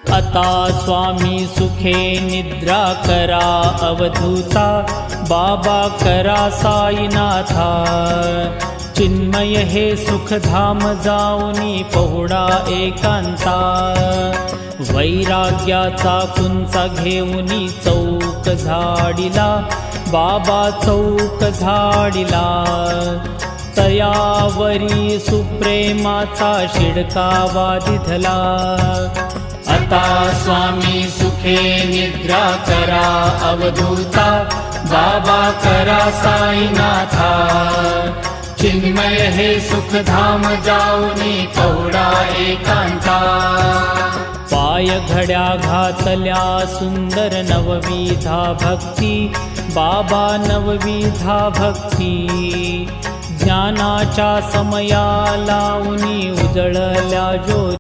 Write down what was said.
आता स्वामी सुखे निद्रा करा अवधूता, बाबा करा साईनाथा। चिन्मय हे सुखधाम जाऊनी पहुडा एकांता, वैराग्याचा कुंचा घेऊनी चौक झाडिला, बाबा चौक झाडिला। तयावरी सुप्रेमाचा शिडकावा दिधला, आता स्वामी सुखे निद्रा करा अवधूता, बाबा करा साईनाथा। चिन्मय हे सुखधाम जाऊनी पहुडा एकांता, पाय घड्या घातल्या सुंदर नवविधा भक्ती, बाबा नवविधा भक्ती। ज्ञानाच्या समया लावूनी उजळल्या ज्योती,